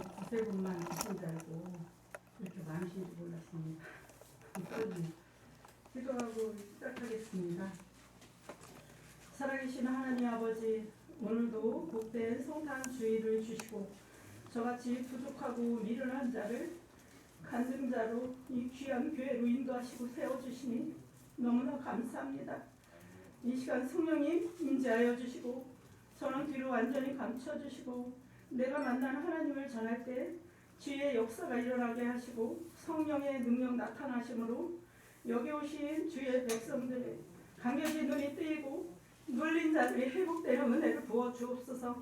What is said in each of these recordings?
두세 분만 계신 줄 알고 이렇게 많으신 줄 몰랐습니다. 기도하고 시작하겠습니다. 살아계신 하나님 아버지, 오늘도 복된 성탄 주일을 주시고 저같이 부족하고 미련한 자를 간증자로 이 귀한 교회로 인도하시고 세워주시니 너무나 감사합니다. 이 시간 성령님 임재하여 주시고 저는 뒤로 완전히 감춰주시고 내가 만난 하나님을 전할 때 주의 역사가 일어나게 하시고 성령의 능력 나타나심으로 여기 오신 주의 백성들의 감격의 눈이 뜨이고 눌린 자들이 회복되는 은혜를 부어 주옵소서.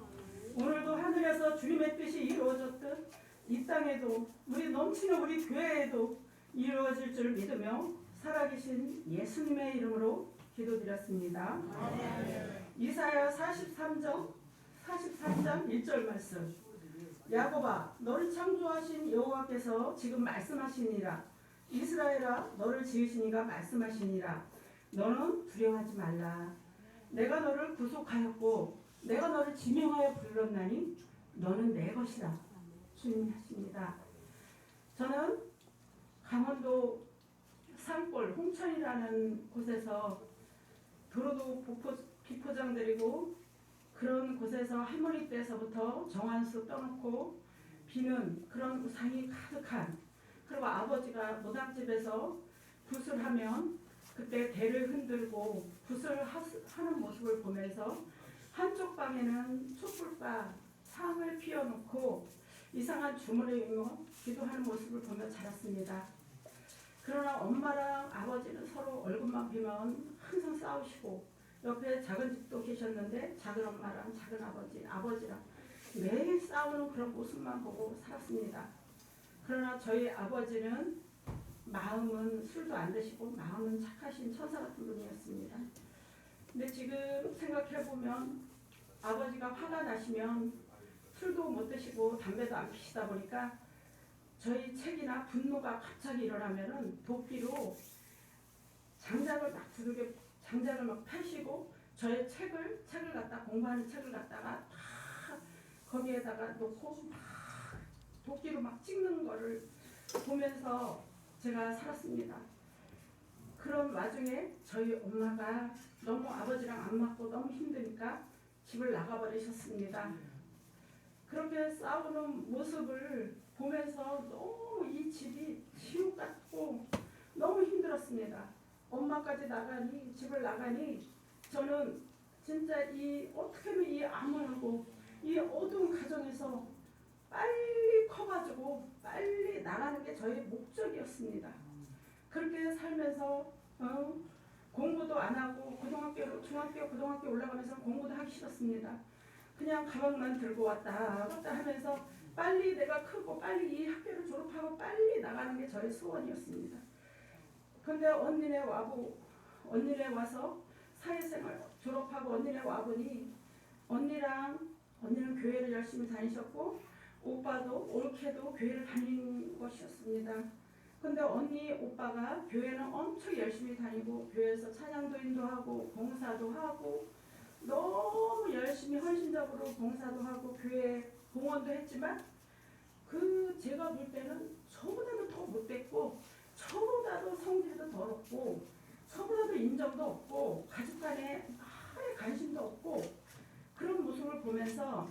오늘도 하늘에서 주님의 뜻이 이루어졌듯 이 땅에도 우리 넘치는 우리 교회에도 이루어질 줄 믿으며 살아계신 예수님의 이름으로 기도드렸습니다. 이사야 43장 1절 말씀. 야곱아, 너를 창조하신 여호와께서 지금 말씀하시니라. 이스라엘아, 너를 지으신 이가 말씀하시니라. 너는 두려워하지 말라. 내가 너를 구속하였고 내가 너를 지명하여 불렀나니 너는 내 것이라. 주님이 하십니다. 저는 강원도 산골 홍천이라는 곳에서 도로도 비포장들이고 그런 곳에서 할머니 때서부터 정한수 떠놓고 비는 그런 우상이 가득한, 그리고 아버지가 무당집에서 굿을 하면 그때 대를 흔들고 굿을 하는 모습을 보면서 한쪽 방에는 촛불과 상을 피워놓고 이상한 주문을 읽며 기도하는 모습을 보며 자랐습니다. 그러나 엄마랑 아버지는 서로 얼굴만 비면 항상 싸우시고 옆에 작은 집도 계셨는데 작은 엄마랑 작은 아버지랑 매일 싸우는 그런 모습만 보고 살았습니다. 그러나 저희 아버지는 마음은 술도 안 드시고 마음은 착하신 천사 같은 분이었습니다. 근데 지금 생각해보면 아버지가 화가 나시면 술도 못 드시고 담배도 안 피시다 보니까 저희 책이나 분노가 갑자기 일어나면은 도끼로 장작을 막 펴시고 저의 책을 갖다 공부하는 책을 갖다가 다 거기에다가 놓고 막 도끼로 막 찍는 거를 보면서 제가 살았습니다. 그런 와중에 저희 엄마가 너무 아버지랑 안 맞고 너무 힘드니까 집을 나가버리셨습니다. 그렇게 싸우는 모습을 보면서 너무 이 집이 지옥 같고 너무 힘들었습니다. 엄마까지 집을 나가니 저는 진짜 어떻게 하면 이 암울하고 이 어두운 가정에서 빨리 커가지고 빨리 나가는 게 저의 목적이었습니다. 그렇게 살면서 공부도 안 하고 중학교 고등학교 올라가면서 공부도 하기 싫었습니다. 그냥 가방만 들고 왔다 갔다 하면서 빨리 내가 크고 빨리 이 학교를 졸업하고 빨리 나가는 게 저의 소원이었습니다. 근데 언니네 와서 사회생활 졸업하고 언니네 와보니 언니는 교회를 열심히 다니셨고 오빠도 올케도 교회를 다닌 것이었습니다. 근데 오빠가 교회는 엄청 열심히 다니고 교회에서 찬양도 인도하고 봉사도 하고 너무 열심히 헌신적으로 봉사도 하고 교회 봉헌도 했지만 제가 볼 때는 저보다도 더 못됐고 저보다도 성질도 더럽고 저보다도 인정도 없고 가족 간에 아예 관심도 없고 그런 모습을 보면서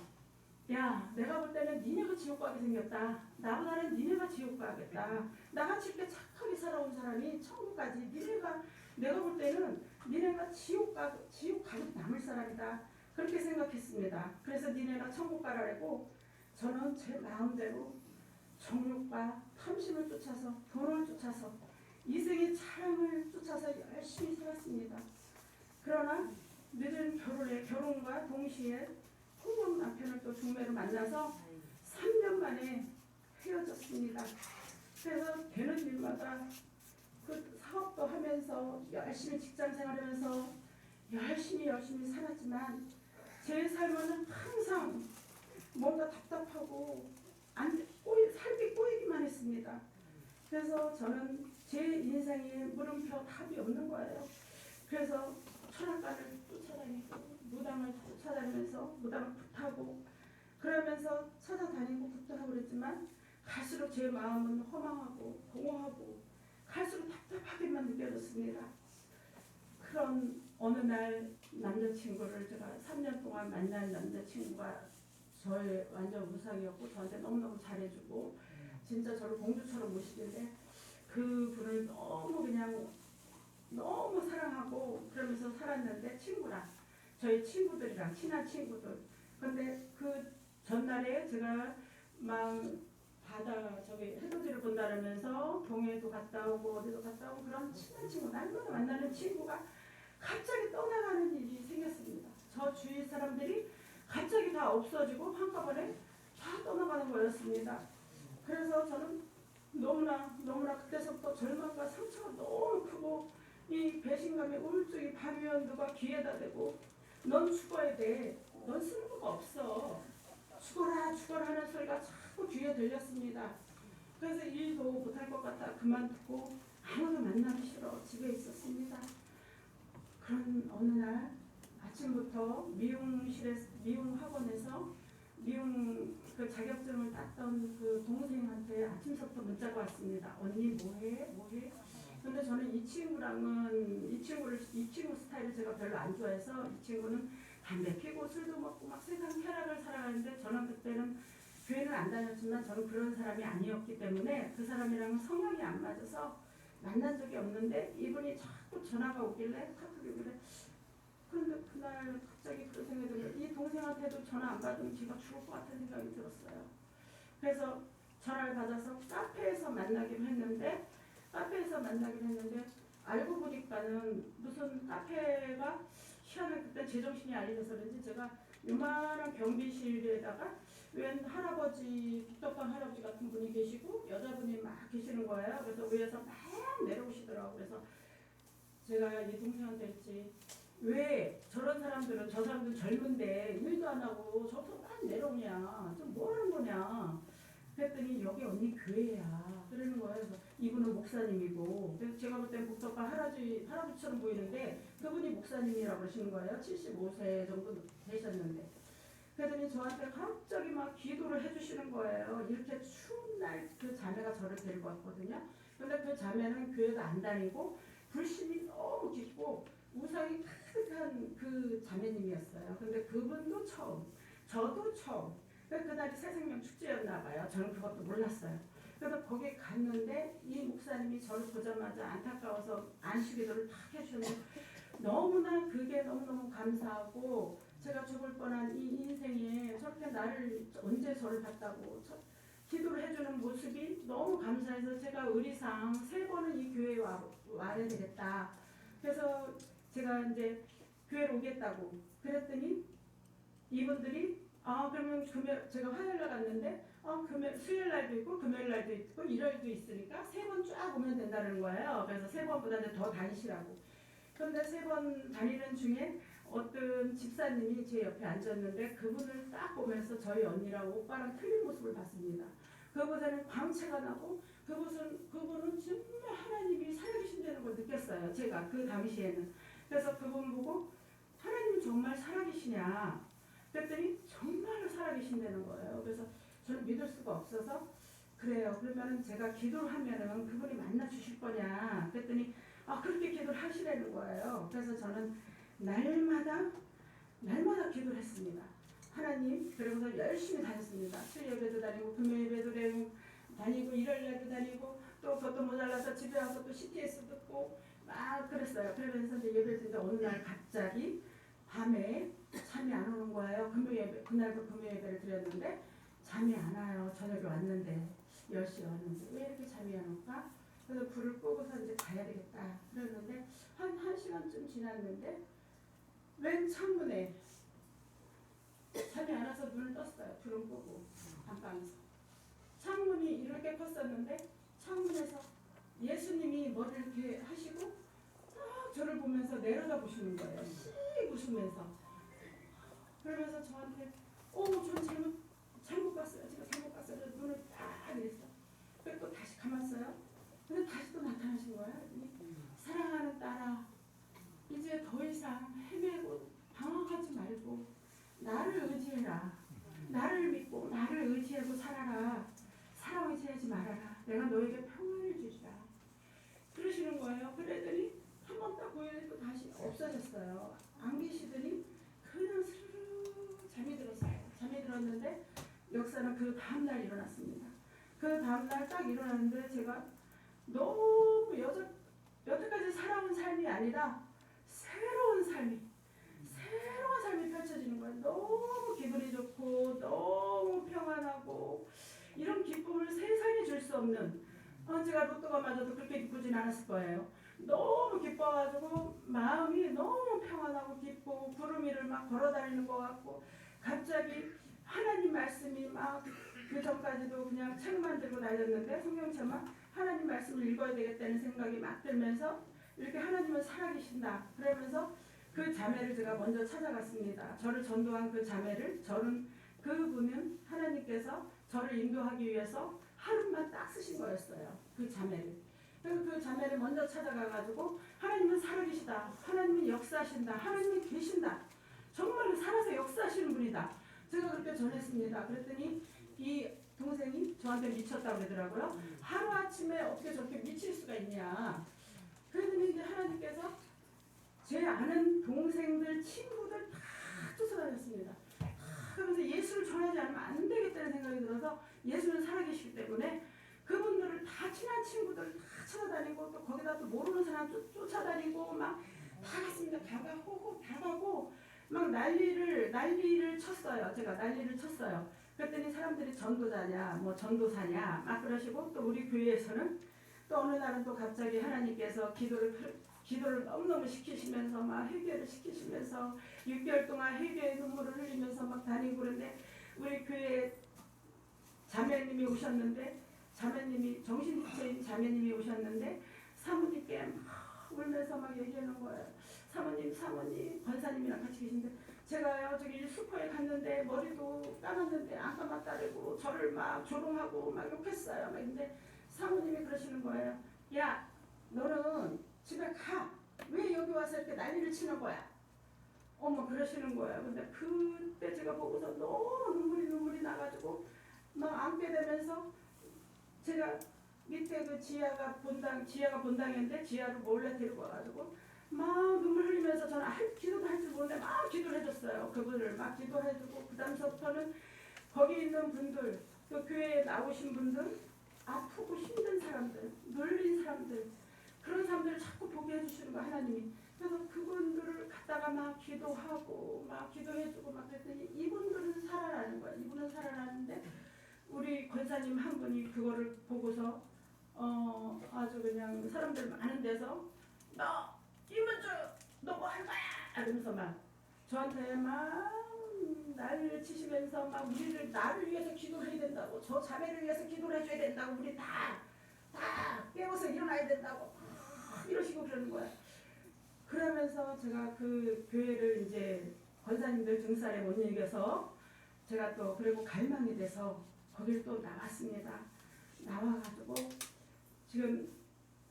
야, 내가 볼 때는 니네가 지옥 가게 생겼다. 나보다는 니네가 지옥 가겠다. 나같이 이렇게 착하게 살아온 사람이 천국 가지. 내가 볼 때는 니네가 지옥 가고 남을 사람이다. 그렇게 생각했습니다. 그래서 니네가 천국 가라고 저는 제 마음대로 정욕과 탐심을 쫓아서 돈을 쫓아서 이생의 자랑을 쫓아서 열심히 살았습니다. 그러나 늦은 결혼과 동시에 홍범 남편을 또 중매로 만나서 3년 만에 헤어졌습니다. 그래서 되는 일마다 그 사업도 하면서 열심히 직장 생활하면서 열심히 살았지만 제 삶은 항상 뭔가 답답하고 삶이 꼬이기만 했습니다. 그래서 저는 제 인생에 물음표 답이 없는 거예요. 그래서 철학가를 쫓아다니고 무당을 쫓아다니면서 무당을 굿하고 그러면서 찾아다니고 붙들어 그랬지만 갈수록 제 마음은 허망하고 공허하고 갈수록 답답하게만 느껴졌습니다. 그런 어느 날 남자친구를 제가 3년 동안 만난 남자친구가 저의 완전 우상이었고 저한테 너무너무 잘해주고 진짜 저를 공주처럼 모시길래 그분을 너무 사랑하고 그러면서 살았는데 친구랑 저희 친구들이랑 친한 친구들 근데 그 전날에 제가 막 바다 저기 해돋이를 본다면서 동해도 갔다 오고 어디도 갔다 오고 그런 친한 친구 날마다 만나는 친구가 갑자기 떠나가는 일이 생겼습니다. 저 주위 사람들이 갑자기 다 없어지고 한꺼번에 다 떠나가는 거였습니다. 그래서 저는 너무나 그때서부터 절망과 상처가 너무 크고 이 배신감의 우울증이 밤이면 누가 귀에다 대고 넌 죽어야 돼. 넌 쓸모가 없어. 죽어라 하는 소리가 자꾸 귀에 들렸습니다. 그래서 일도 못할 것 같아 그만두고 아무도 만나기 싫어 집에 있었습니다. 그런 어느 날 아침부터 미용 학원에서 미용 그 자격증을 땄던 그 동생한테 아침부터 문자가 왔습니다. 언니 뭐해? 근데 저는 이 친구 스타일을 제가 별로 안 좋아해서 이 친구는 담배 피고 술도 먹고 막 세상 쾌락을 살아가는데 저는 그때는 교회는 안 다녔지만 저는 그런 사람이 아니었기 때문에 그 사람이랑 성향이 안 맞아서 만난 적이 없는데 이분이 자꾸 전화가 오길래 카톡이 오길래 그런데 그날 갑자기 그런 생각이 들어요. 이 동생한테도 전화 안 받으면 제가 죽을 것 같은 생각이 들었어요. 그래서 전화를 받아서 카페에서 만나기로 했는데 알고 보니까는 무슨 카페가 희한하게 그때 제정신이 아니라서 그런지 제가 요만한 경비실에다가 웬 할아버지 국덕방 할아버지 같은 분이 계시고 여자분이 막 계시는 거예요. 그래서 위에서 막 내려오시더라고요. 그래서 제가 이 동생한테 했지 왜 저런 사람들은 저 사람들 젊은데 일도 안 하고 저기서 막 내려오냐 좀 뭐 하는 거냐 그랬더니 여기 언니 교회야 그러는 거예요. 그래서 이분은 목사님이고 그래서 제가 볼 땐 국덕방 할아버지처럼 보이는데 그분이 목사님이라고 그러시는 거예요. 75세 정도 되셨는데 그랬더니 저한테 갑자기 막 기도를 해주시는 거예요. 이렇게 추운 날 그 자매가 저를 데리고 왔거든요. 근데 그 자매는 교회도 안 다니고 불신이 너무 깊고 우상이 가득한 그 자매님이었어요. 근데 그분도 처음, 저도 처음. 그날이 새생명 축제였나 봐요. 저는 그것도 몰랐어요. 그래서 거기 갔는데 이 목사님이 저를 보자마자 안타까워서 안식기도를 탁 해주는데 너무나 그게 너무너무 감사하고 제가 죽을 뻔한 이 인생에 저렇게 나를 언제 저를 봤다고 기도를 해주는 모습이 너무 감사해서 제가 의리상 3번은 이 교회에 와야 되겠다. 그래서 제가 이제 교회로 오겠다고 그랬더니 이분들이 그러면 제가 화요일날 갔는데 수요일 날도 있고 금요일 날도 있고 일요일도 있으니까 3번 쫙 오면 된다는 거예요. 그래서 3번보다는 더 다니시라고. 그런데 3번 다니는 중에 어떤 집사님이 제 옆에 앉았는데 그분을 딱 보면서 저희 언니랑 오빠랑 틀린 모습을 봤습니다. 그보다는 광채가 나고 그분은 정말 하나님이 살아계신다는 걸 느꼈어요. 제가 그 당시에는. 그래서 그분 보고 하나님 정말 살아계시냐 그랬더니 정말로 살아계신다는 거예요. 그래서 저는 믿을 수가 없어서 그래요. 그러면 제가 기도를 하면은 그분이 만나 주실 거냐 그랬더니 그렇게 기도를 하시라는 거예요. 그래서 저는 날마다 기도를 했습니다. 하나님 그러고서 열심히 다녔습니다. 수요예배도 다니고 금요예배도 다니고 일요일날도 다니고 또 그것도 모자라서 집에 와서 또 CTS 듣고 막 그랬어요. 그러면서 이제 예배를 드는데 어느 날 갑자기 밤에 잠이 안 오는 거예요. 그날도 금요예배를 드렸는데 잠이 안 와요. 저녁에 왔는데 10시에 왔는데 왜 이렇게 잠이 안 올까? 그래서 불을 끄고서 이제 가야 되겠다 그랬는데 한 1시간쯤 지났는데 왼 창문에 잠이 안 와서 눈을 떴어요. 불을 끄고 안방에서 창문이 이렇게 컸었는데 창문에서 예수님이 머리를 이렇게 하시고 딱 저를 보면서 내려다 보시는 거예요. 씩 웃으면서 그러면서 저한테 전 잘못 봤어요. 제가 잘못 봤어요. 눈을 딱 했어. 그리고 또 다시 감았어요. 근데 다시 또 나타나신 거예요. 사랑하는 딸아 이제 더 이상 헤매고 방황하지 말고 나를 의지해라. 나를 믿고 나를 의지하고 살아라. 사람 의지하지 말아라. 내가 너에게 평안을 주리라. 그러시는 거예요. 그랬더니 한 번 딱 보여도 다시 없어졌어요. 안 계시더니 그냥 스르르 잠이 들었어요. 잠이 들었는데 역사는 그 다음날 일어났습니다. 그 다음날 딱 일어났는데 제가 너무 여태까지 살아온 삶이 아니라 새로운 삶이 펼쳐지는 거예요. 너무 기분이 좋고 너무 평안하고 이런 기쁨을 세상에 줄 수 없는 제가 로또가 맞아도 그렇게 기쁘진 않았을 거예요. 너무 기뻐가지고 마음이 너무 평안하고 기쁘고 구름 위를 막 걸어다니는 것 같고 갑자기 하나님 말씀이 막 그 전까지도 그냥 책만 들고 다녔는데 성경책만 하나님 말씀을 읽어야 되겠다는 생각이 막 들면서 이렇게 하나님은 살아계신다 그러면서 그 자매를 제가 먼저 찾아갔습니다. 저를 전도한 그 자매를 저는 그분은 하나님께서 저를 인도하기 위해서 하루만 딱 쓰신 거였어요. 그 자매를. 그래서 그 자매를 먼저 찾아가가지고 하나님은 살아계시다. 하나님은 역사하신다. 하나님은 계신다. 정말로 살아서 역사하시는 분이다. 제가 그렇게 전했습니다. 그랬더니 이 동생이 저한테 미쳤다고 그러더라고요. 하루아침에 어떻게 저렇게 미칠 수가 있냐. 그랬더니 이제 하나님께서 제 아는 동생들, 친구들 다 쫓아다녔습니다. 그러면서 예수를 전하지 않으면 안 되겠다는 생각이 들어서 예수는 살아계시기 때문에 그분들을 다 친한 친구들 다 찾아다니고 또 거기다 또 모르는 사람 쫓아다니고 막 다 갔습니다. 다가고 막 난리를 쳤어요. 제가 난리를 쳤어요. 그랬더니 사람들이 전도자냐 뭐 전도사냐 막 그러시고 또 우리 교회에서는 또 어느 날은 또 갑자기 하나님께서 기도를 너무너무 시키시면서 막 회개를 시키시면서 6개월 동안 회개의 눈물을 흘리면서 막 다니고 그런데 우리 교회 자매님이 오셨는데 정신지체인 자매님이 오셨는데 사모님께 막 울면서 막 얘기하는 거예요. 사모님 권사님이랑 같이 계신데 제가요 저기 슈퍼에 갔는데 머리도 감았는데 안 감았다고 저를 막 조롱하고 막 욕했어요. 막 근데 사모님이 그러시는 거예요. 야 너는 집에 가. 왜 여기 와서 이렇게 난리를 치는 거야? 어머 그러시는 거예요. 근데 그때 제가 보고서 너무 눈물이 나가지고 막 안게 되면서 제가 밑에 그 지하가 본당인데 지하를 몰래 데리고 와가지고 막 눈물 흘리면서 저는 기도도 할 줄 모르는데 막 기도를 해줬어요. 그분을 막 기도해주고 그 다음서부터는 거기 있는 분들 그 교회에 나오신 분들 아프고 힘든 사람들 눌린 사람들 그런 사람들을 자꾸 보게 해주시는 거 하나님이. 그래서 그분들을 갖다가 막 기도하고 막 기도해주고 막 그랬더니 이분들은 살아나는 거야. 이분은 살아나는데 우리 권사님 한 분이 그거를 보고서 아주 그냥 사람들 많은 데서 너 이문주 너 뭐 할 거야? 이러면서 막 저한테 막 난리를 치시면서 막 나를 위해서 기도해야 된다고 저 자매를 위해서 기도를 해줘야 된다고 우리 다 깨워서 일어나야 된다고 이러시고 그러는 거야. 그러면서 제가 그 교회를 이제 권사님들 등살에 못 이겨서 제가 또 그리고 갈망이 돼서 거길 또 나왔습니다. 나와가지고 지금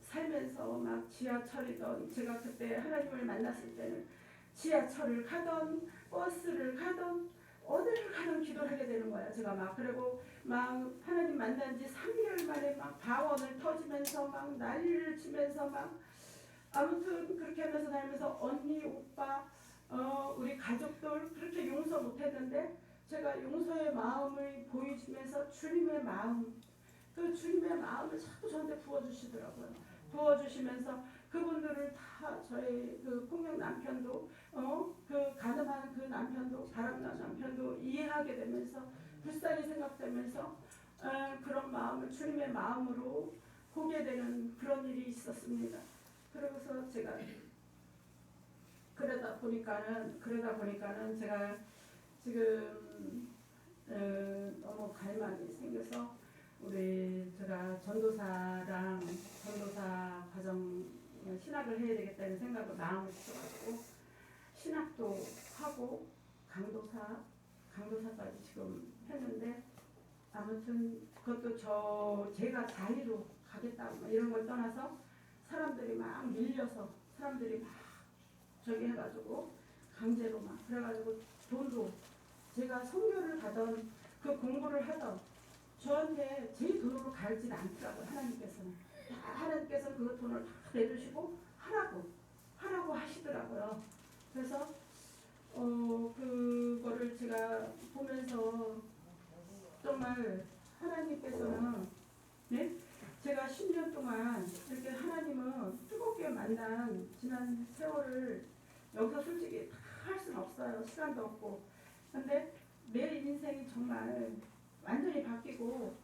살면서 막 지하철이던 제가 그때 하나님을 만났을 때는 지하철을 가던 버스를 가던 어디를 가든 기도를 하게 되는 거야. 제가 막 그리고 막 하나님 만난 지 3개월 만에 막 방언을 터지면서 막 난리를 치면서 막 아무튼 그렇게 하면서 다니면서 언니 오빠 우리 가족들 그렇게 용서 못했는데 제가 용서의 마음을 보여주면서 주님의 마음 그 주님의 마음을 자꾸 저한테 부어주시더라고요. 부어주시면서 그분들을 다 저희 그 폭력 남편도 그 가늠한 그 남편도 바람난 남편도 이해하게 되면서 불쌍히 생각되면서 그런 마음을 주님의 마음으로 보게 되는 그런 일이 있었습니다. 그러고서 제가 그러다 보니까는 제가 지금 너무 갈망이 생겨서 제가 전도사 과정 신학을 해야 되겠다는 생각을 마음을 주셔가지고 신학도 하고 강도사까지 지금 했는데 아무튼 그것도 제가 자의로 가겠다고 이런 걸 떠나서 사람들이 막 밀려서 사람들이 막 저기 해가지고 강제로 막 그래가지고 돈도 제가 선교를 가던 그 공부를 하던 저한테 제 돈으로 가르치지 않더라고요. 하나님께서는 하나님께서 그 돈을 다 내주시고 하라고 하시더라고요. 그래서 그거를 제가 보면서 정말 하나님께서는 네? 제가 10년 동안 이렇게 하나님은 뜨겁게 만난 지난 세월을 여기서 솔직히 다 할 수는 없어요. 시간도 없고. 근데 내 인생이 정말 완전히 바뀌고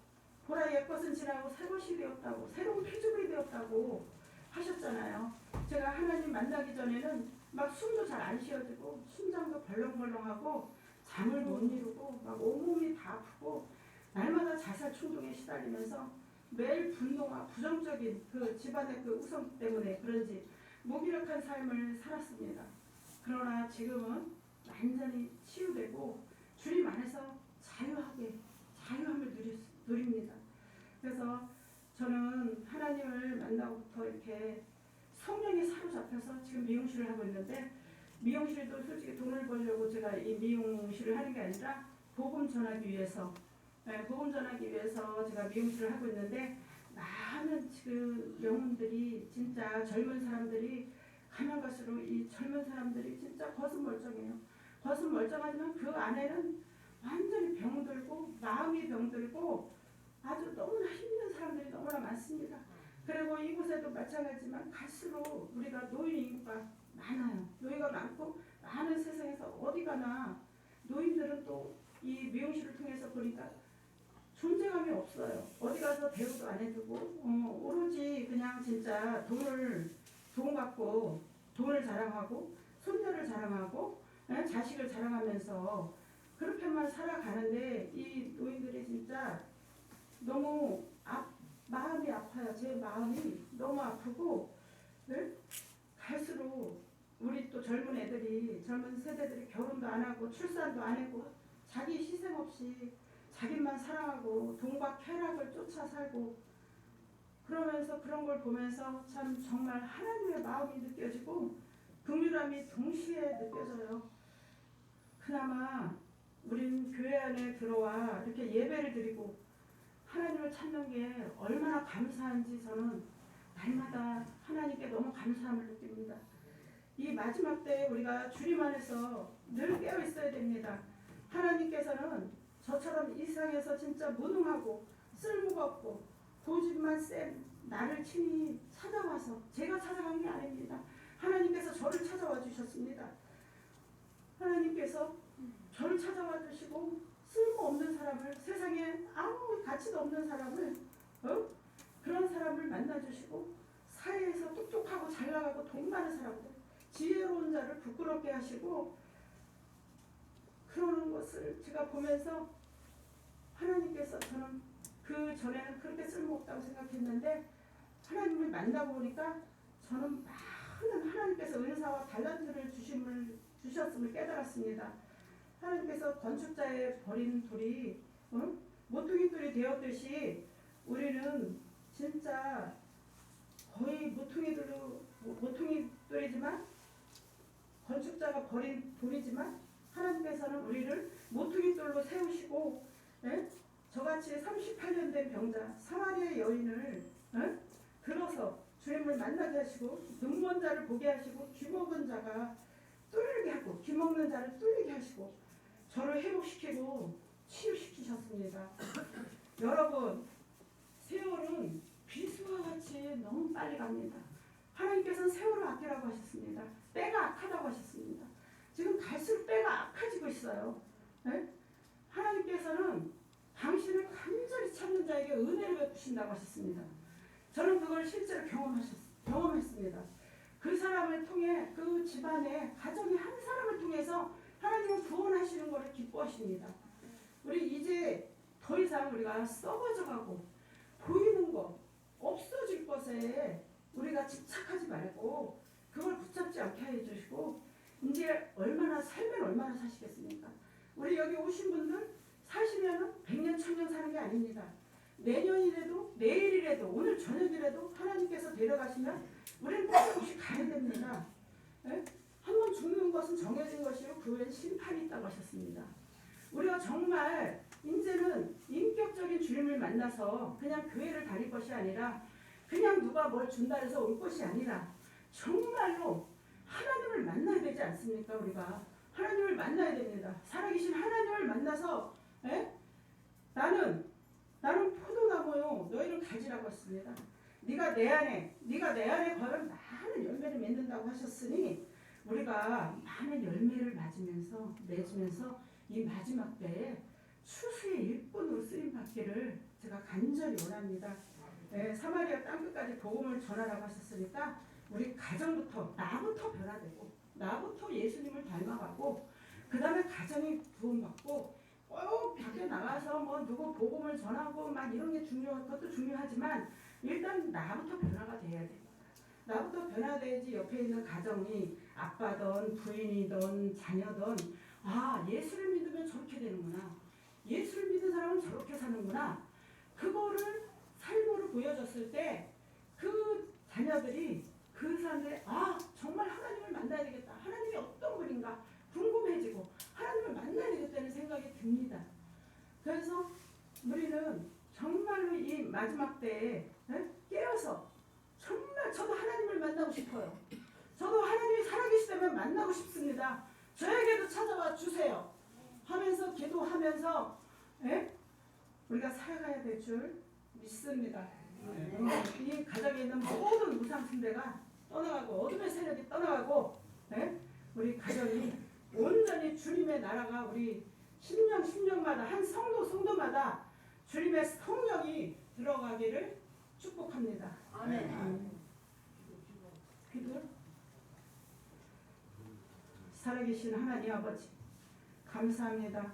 보라 옛것은 지나고 새것이 되었다고 새로운 피조물이 되었다고 하셨잖아요. 제가 하나님 만나기 전에는 막 숨도 잘 안 쉬어지고 심장도 벌렁벌렁하고 잠을 못 이루고 막 온몸이 다 아프고 날마다 자살 충동에 시달리면서 매일 분노와 부정적인 그 집안의 그 우성 때문에 그런지 무기력한 삶을 살았습니다. 그러나 지금은 완전히 치유되고 주님 안에서 자유함을 누립니다. 그래서 저는 하나님을 만나고부터 이렇게 성령에 사로잡혀서 지금 미용실을 하고 있는데 미용실도 솔직히 돈을 벌려고 제가 이 미용실을 하는 게 아니라 복음 전하기 위해서 제가 미용실을 하고 있는데 많은 지금 영혼들이 진짜 젊은 사람들이 가면 갈수록 이 젊은 사람들이 진짜 거슴멀쩡해요. 거슴멀쩡하지만 그 안에는 완전히 병들고 마음이 병들고 아주 너무나 힘든 사람들이 너무나 많습니다. 그리고 이곳에도 마찬가지지만 갈수록 우리가 노인 인구가 많아요. 노인가 많고 많은 세상에서 어디 가나 노인들은 또 이 미용실을 통해서 보니까 존재감이 없어요. 어디 가서 대우도 안 해주고 오로지 그냥 진짜 돈 갖고 돈을 자랑하고 손녀를 자랑하고 자식을 자랑하면서 그렇게만 살아가는데 이 노인들이 진짜 너무 마음이 아파요. 제 마음이 너무 아프고 갈수록 우리 또 젊은 세대들이 결혼도 안 하고 출산도 안 하고 자기 희생 없이 자기만 사랑하고 돈과 쾌락을 쫓아 살고 그러면서 그런 걸 보면서 참 정말 하나님의 마음이 느껴지고 긍휼함이 동시에 느껴져요. 그나마 우린 교회 안에 들어와 이렇게 예배를 드리고 하나님을 찾는 게 얼마나 감사한지 저는 날마다 하나님께 너무 감사함을 느낍니다. 이 마지막 때에 우리가 주님 안에서 늘 깨어 있어야 됩니다. 하나님께서는 저처럼 이 세상에서 진짜 무능하고 쓸모가 없고 고집만 센 나를 친히 찾아와서 제가 찾아간 게 아닙니다. 하나님께서 저를 찾아와 주셨습니다. 하나님께서 저를 찾아와 주시고 쓸모없는 사람을 세상에 아무 가치도 없는 사람을 그런 사람을 만나주시고 사회에서 똑똑하고 잘나가고 돈 많은 사람들 지혜로운 자를 부끄럽게 하시고 그러는 것을 제가 보면서 하나님께서 저는 그 전에는 그렇게 쓸모없다고 생각했는데 하나님을 만나고 보니까 저는 많은 하나님께서 은사와 달란트를 주셨음을 깨달았습니다. 하나님께서 건축자의 버린 돌이 모퉁이 돌이 되었듯이 우리는 진짜 거의 모퉁이 돌이지만 건축자가 버린 돌이지만 하나님께서는 우리를 모퉁이 돌로 세우시고 저같이 38년 된 병자 사마리아 여인을 들어서 주님을 만나게 하시고 눈먼 자를 보게 하시고 귀먹은 자가 뚫리게 하고 귀먹는 자를 뚫리게 하시고 저를 회복시키고 치유시키셨습니다. 여러분 세월은 비수와 같이 너무 빨리 갑니다. 하나님께서는 세월을 아끼라고 하셨습니다. 때가 악하다고 하셨습니다. 지금 갈수록 때가 악해지고 있어요. 하나님께서는 당신을 간절히 찾는 자에게 은혜를 베푸신다고 하셨습니다. 저는 그걸 실제로 경험했습니다. 그 사람을 통해 그 집안의 가정의 한 사람을 통해서 하나님은 구원하시는 것을 기뻐하십니다. 우리 이제 더 이상 우리가 썩어져가고 보이는 것 없어질 것에 우리가 집착하지 말고 그걸 붙잡지 않게 해주시고 이제 살면 얼마나 사시겠습니까? 우리 여기 오신 분들 사시면은 100년 1000년 사는 게 아닙니다. 내년이라도 내일이라도 오늘 저녁이라도 하나님께서 데려가시면 우리는 빠짐없이 가야 됩니다. 한번 죽는 것은 정해진 것이요 그 후엔 심판이 있다고 하셨습니다. 우리가 정말 이제는 인격적인 주님을 만나서 그냥 교회를 다닐 것이 아니라 그냥 누가 뭘 준다 해서 올 것이 아니라 정말로 하나님을 만나야 되지 않습니까? 우리가 하나님을 만나야 됩니다. 살아계신 하나님을 만나서 나는 포도나무요 너희를 가지라고 했습니다. 네가 내 안에 거하면 많은 열매를 맺는다고 하셨으니 우리가 많은 열매를 맺으면서 이 마지막 때에 추수의 일꾼으로 쓰임 받기를 제가 간절히 원합니다. 사마리아 땅끝까지 복음을 전하라고 하셨으니까 우리 가정부터 나부터 변화되고 나부터 예수님을 닮아가고 그 다음에 가정이 부흥받고 꼭 밖에 나가서 뭐 누구 복음을 전하고 막 이런 게 그것도 중요하지만 일단 나부터 변화가 돼야 됩니다. 나부터 변화돼야지 옆에 있는 가정이 아빠든 부인이든 자녀든 예수를 믿으면 저렇게 되는구나. 예수를 믿은 사람은 저렇게 사는구나. 그거를 삶으로 보여줬을 때 그 자녀들이 그 사람들이 정말 하나님을 만나야 되겠다. 하나님이 어떤 분인가 궁금해지고 하나님을 만나야 되겠다는 생각이 듭니다. 그래서 우리는 정말로 이 마지막 때에 깨어서 정말 저도 하나님을 만나고 싶어요. 저도 하나님이 살아계시다면 만나고 싶습니다. 저에게도 찾아와 주세요 하면서 기도하면서 우리가 살아가야 될 줄 믿습니다. 이 가정에 있는 모든 무상 숭배가 떠나가고 어둠의 세력이 떠나가고 우리 가정이 온전히 주님의 나라가 우리 심령마다 한 성도마다 주님의 성령이 들어가기를 축복합니다. 아멘. 기도. 살아계신 하나님 아버지 감사합니다.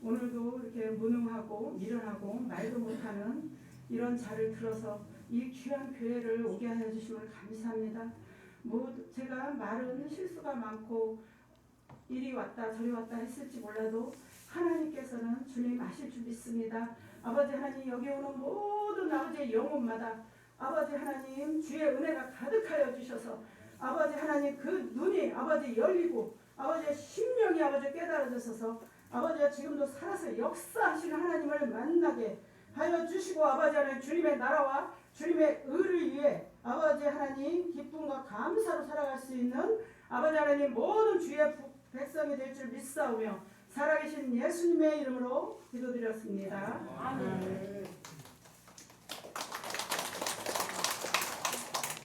오늘도 이렇게 무능하고 미련하고 말도 못하는 이런 자를 들어서 이 귀한 교회를 오게 하여 주심을 감사합니다. 제가 말은 실수가 많고 이리 왔다 저리 왔다 했을지 몰라도 하나님께서는 주님 아실 줄 믿습니다. 아버지 하나님 여기 오는 모든 아버지의 영혼마다 아버지 하나님 주의 은혜가 가득하여 주셔서 아버지 하나님 그 눈이 아버지 열리고 아버지의 심령이 아버지 깨달아져서 아버지가 지금도 살아서 역사하시는 하나님을 만나게 하여 주시고 아버지 하나님 주님의 나라와 주님의 의를 위해 아버지 하나님 기쁨과 감사로 살아갈 수 있는 아버지 하나님 모든 주의 백성이 될 줄 믿사오며 살아계신 예수님의 이름으로 기도드렸습니다. 아멘.